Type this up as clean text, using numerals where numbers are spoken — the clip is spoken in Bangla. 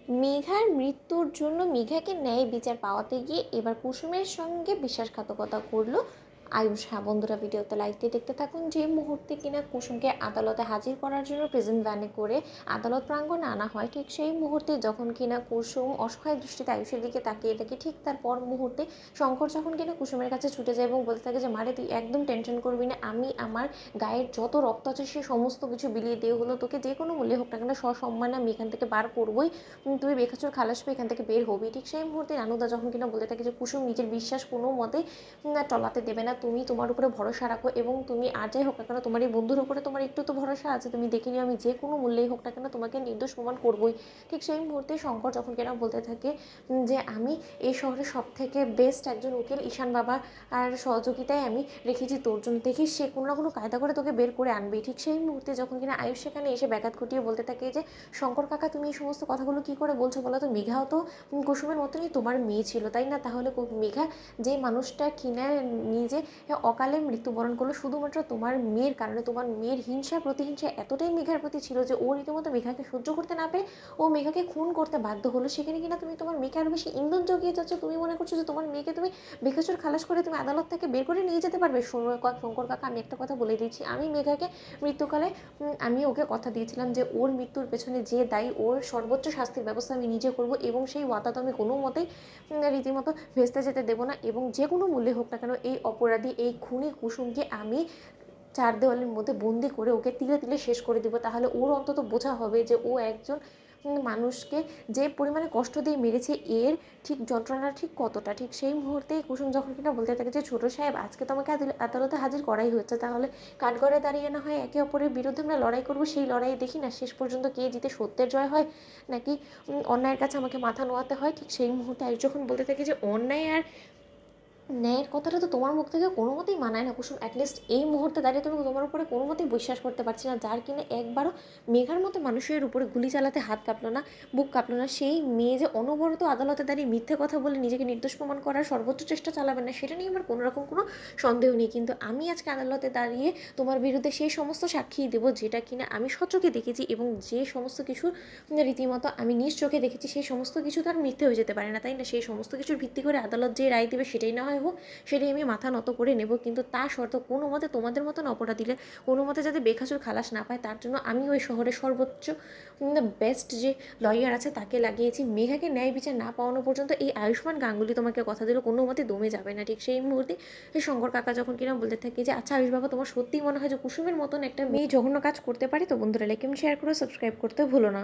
মেঘার মৃত্যুর জন্য মেঘাকে ন্যায় বিচার পাওয়াতে গিয়ে এবার কুসুমের সঙ্গে বিশ্বাসঘাতকতা করলো আয়ুষ। হ্যাঁ বন্ধুরা, ভিডিওতে লাইক দিয়ে দেখতে থাকুন। যে মুহূর্তে কিনা কুসুমকে আদালতে হাজির করার জন্য প্রেজেন্ট ভ্যানে করে আদালত প্রাঙ্গণে আনা হয়, ঠিক সেই মুহূর্তে যখন কিনা কুসুম অসহায় দৃষ্টিতে আয়ুষের দিকে তাকিয়ে থাকে, ঠিক তার পর মুহূর্তে শঙ্কর যখন কিনা কুসুমের কাছে ছুটে যায় এবং বলতে থাকে যে মারে তুই একদম টেনশন করবি না, আমি আমার গায়ের যত রক্ত আছে সে সমস্ত কিছু বিলিয়ে দিয়ে হলো তোকে যে কোনো মূল্যে হোক না কেন সসম্মানে আমি এখান থেকে বার করবই, তুই বেখাচোর খালাস পেয়ে এখান থেকে বের হবি। ঠিক সেই মুহূর্তে নানুদা যখন কিনা বলতে থাকে যে কুসুম নিজের বিশ্বাস কোনো মতে টলাতে দেবে না, তুমি তোমার উপরে ভরসা রাখো এবং তুমি আর যাই হোক না কেন তোমার এই বন্ধুর উপরে তোমার একটু তো ভরসা আছে, তুমি দেখে নিও আমি যে কোনো মূল্যেই হোক না কেন তোমাকে নির্দোষ প্রমাণ করবই। ঠিক সেই মুহূর্তে শঙ্কর যখন কিনা বলতে থাকে যে আমি এই শহরের সব থেকে বেস্ট একজন উকিল ঈশান বাবা আর সহযোগিতায় আমি রেখেছি তোর জন্য, দেখি সে কোনো না কোনো কায়দা করে তোকে বের করে আনবেই। ঠিক সেই মুহূর্তে যখন কিনা আয়ুষ সেখানে এসে ব্যাঘাত ঘটিয়ে বলতে থাকে যে শঙ্কর কাকা তুমি এই সমস্ত কথাগুলো কী করে বলছো বলো তো, মেঘাও তো কুসুমের মতনই তোমার মেয়ে ছিল তাই না, তাহলে মেঘা যে মানুষটা কিনা নিজে অকালে মৃত্যুবরণ করলো শুধুমাত্র তোমার মেয়ের কারণে, তোমার মেয়ের হিংসা প্রতিহিংসা এতটাই মেঘার প্রতি ছিল যে ও রীতিমতো মেঘাকে সহ্য করতে না পেরে ও মেঘাকে খুন করতে বাধ্য হলো, সেখানে কিনা তুমি তোমার মেয়েকে আরও বেশি ইন্ধন জগিয়ে যাচ্ছ, তুমি মনে করছো যে তোমার মেয়েকে তুমি বেকসুর খালাস করে তুমি আদালত থেকে বের করে নিয়ে যেতে পারবে। শঙ্কর কাকা আমি একটা কথা বলে দিচ্ছি, আমি মেঘাকে মৃত্যুকালে আমি ওকে কথা দিয়েছিলাম যে ওর মৃত্যুর পেছনে যে দায়ী ওর সর্বোচ্চ শাস্তির ব্যবস্থা আমি নিজে করব এবং সেই ওয়াদা তো আমি কোনো মতেই রীতিমতো ভেস্তে যেতে দেবো না এবং যে কোনো মূল্যে হোক না কেন এই অপরাধী এই খুনি কুসুমকে আমি চার দেওয়ালের মধ্যে বন্দি করে ওকে তিলে তিলে শেষ করে দেবো, তাহলে ওর অন্তত বোঝা হবে যে ও একজন মানুষকে যে পরিমাণে কষ্ট দিয়ে মেরেছে এর ঠিক যন্ত্রণা ঠিক কতটা। ঠিক সেই মুহূর্তেই কুসুম যখন কিনা বলতে থাকে যে ছোটো সাহেব আজকে তোমাকে আদালতে হাজির করাই হচ্ছে, তাহলে কাঠগড়ে দাঁড়িয়ে না হয় একে অপরের বিরুদ্ধে আমরা লড়াই করবো, সেই লড়াইয়ে দেখি না শেষ পর্যন্ত কে জিতে সত্যের জয় হয় নাকি অন্যায়ের কাছে আমাকে মাথা নোয়াতে হয়। ঠিক সেই মুহূর্তে আয়ুষ যখন বলতে থাকে যে অন্যায় আর ন্যায়ের কথাটা তো তোমার মুখ থেকে কোনো মতেই মানায় না কুসুম, অ্যাটলিস্ট এই মুহূর্তে দাঁড়িয়ে তুমি তোমার উপরে কোনো মতেই বিশ্বাস করতে পারছি না, যার কিনা একবারও মেঘার মতো মানুষের উপরে গুলি চালাতে হাত কাঁপলো না, বুক কাঁপলো না, সেই মেয়ে যে অনবরত আদালতে দাঁড়িয়ে মিথ্যে কথা বলে নিজেকে নির্দোষ প্রমাণ করার সর্বোচ্চ চেষ্টা চালাবে না সেটা নিয়ে আমার কোনো রকম কোনো সন্দেহ নেই, কিন্তু আমি আজকে আদালতে দাঁড়িয়ে তোমার বিরুদ্ধে সেই সমস্ত সাক্ষী দেবো যেটা কিনা আমি সচোখে দেখেছি এবং যে সমস্ত কিছু রীতিমতো আমি নিজ চোখে দেখেছি, সেই সমস্ত কিছু তো আর মিথ্যে হয়ে যেতে পারে না তাই না, সেই সমস্ত কিছুর ভিত্তি করে আদালত যে রায় দেবে সেটাই না হয় হোক, সেটাই আমি মাথা নত করে নেব, কিন্তু তা শর্ত কোনো মতে তোমাদের মতন অপরাধীরা কোনো মতে যাতে বেখাচুর খালাস না পায় তার জন্য আমি ওই শহরের সর্বোচ্চ বেস্ট যে লয়ার আছে তাকে লাগিয়েছি, মেঘাকে ন্যায় বিচার না পাওয়ানো পর্যন্ত এই আয়ুষ্মান গাঙ্গুলি তোমাকে কথা দিল কোনো মতে দমে যাবে না। ঠিক সেই মুহূর্তে সেই শঙ্কর কাকা যখন কিনা বলতে থাকে যে আচ্ছা আয়ুষ বাবা তোমার সত্যিই মনে হয় যে কুসুমের মতন একটা মেয়ে জঘন্য কাজ করতে পারে, তো বন্ধুরা লাইক এবং শেয়ার করে সাবস্ক্রাইব করতে ভুলো না।